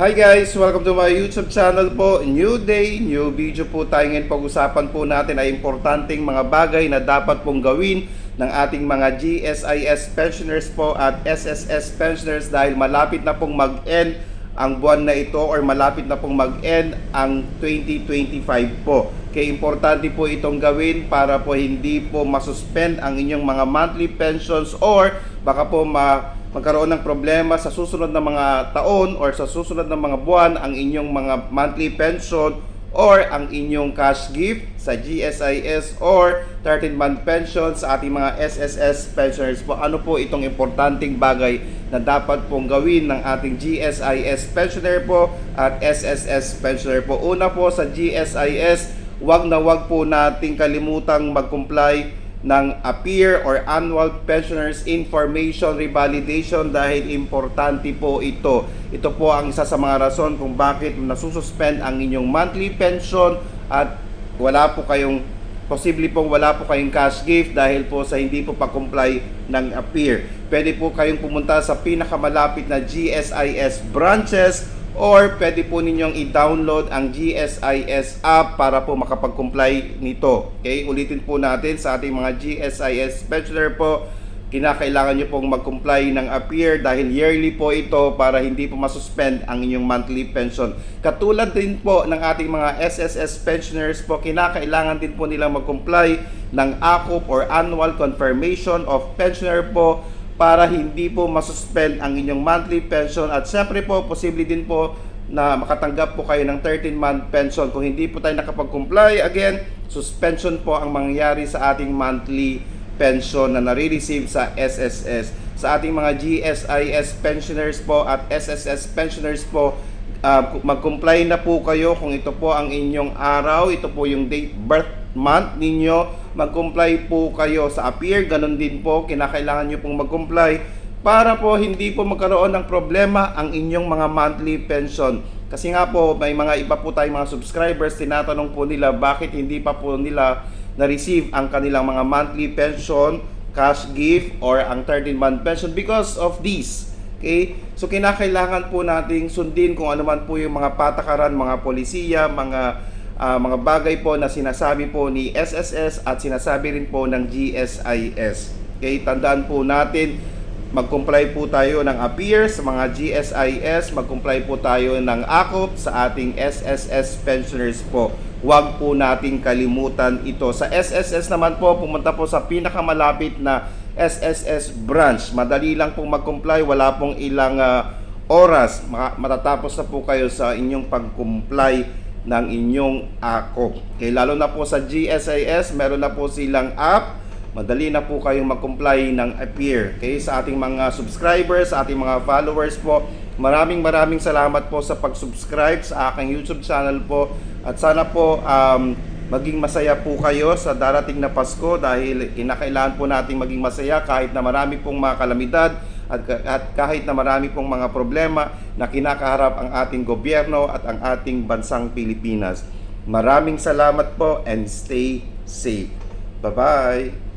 Hi guys! Welcome to my YouTube channel po. New day, new video po tayo ngayon. Pag-usapan po natin ay importanteng mga bagay na dapat pong gawin ng ating mga GSIS pensioners po at SSS pensioners dahil malapit na pong mag-end ang buwan na ito or malapit na pong mag-end ang 2025 po. Kaya importante po itong gawin para po hindi po masuspend ang inyong mga monthly pensions or baka po magkaroon ng problema sa susunod na mga taon or sa susunod na mga buwan ang inyong mga monthly pension or ang inyong cash gift sa GSIS or 13-month pension sa ating mga SSS pensioners po. Ano po itong importanteng bagay na dapat pong gawin ng ating GSIS pensioner po at SSS pensioner po? Una po sa GSIS, wag po nating kalimutang mag-comply ng APIR or Annual Pensioners Information Revalidation dahil importante po ito. Ito po ang isa sa mga rason kung bakit nasususpend ang inyong monthly pension at wala po kayong cash gift dahil po sa hindi po pa-comply ng APIR. Pwede po kayong pumunta sa pinakamalapit na GSIS branches or pwede po ninyong i-download ang GSIS app para po makapag-comply nito. Okay, ulitin po natin sa ating mga GSIS pensioner po, kinakailangan nyo pong mag-comply ng APIR dahil yearly po ito para hindi po masuspend ang inyong monthly pension. Katulad din po ng ating mga SSS pensioners po, kinakailangan din po nilang mag-comply ng ACOP or Annual Confirmation of Pensioner po para hindi po masuspend ang inyong monthly pension at syempre po posible din po na makatanggap po kayo ng 13-month pension. Kung hindi po tayo nakapag-comply, again, suspension po ang mangyayari sa ating monthly pension na nare-receive sa SSS. Sa ating mga GSIS pensioners po at SSS pensioners po, mag-comply na po kayo kung ito po ang inyong araw, ito po yung date birth month ninyo, mag-comply po kayo sa APIR. Ganun din po, kinakailangan nyo pong mag-comply para po hindi po magkaroon ng problema ang inyong mga monthly pension. Kasi nga po, may mga iba po tayong mga subscribers, tinatanong po nila bakit hindi pa po nila na-receive ang kanilang mga monthly pension, cash gift, or ang 13-month pension because of this. Okay? So kinakailangan po nating sundin kung ano man po yung mga patakaran, mga polisiya, mga bagay po na sinasabi po ni SSS at sinasabi rin po ng GSIS. Okay, tandaan po natin, mag-comply po tayo ng APIR sa mga GSIS, mag-comply po tayo ng ACOP sa ating SSS pensioners po. Huwag po nating kalimutan ito. Sa SSS naman po, pumunta po sa pinakamalapit na SSS branch. Madali lang pong mag-comply, wala pong ilang oras. Matatapos na po kayo sa inyong pag-comply ng inyong ACOP. Okay, lalo na po sa GSIS, meron na po silang app. Madali na po kayong mag-comply ng APIR. Okay, sa ating mga subscribers, sa ating mga followers po, maraming salamat po sa pag-subscribe sa aking YouTube channel po. At sana po maging masaya po kayo sa darating na Pasko dahil kinakailangan po nating maging masaya kahit na marami pong mga kalamidad at kahit na marami pong mga problema na kinakaharap ang ating gobyerno at ang ating bansang Pilipinas. Maraming salamat po and stay safe. Bye-bye!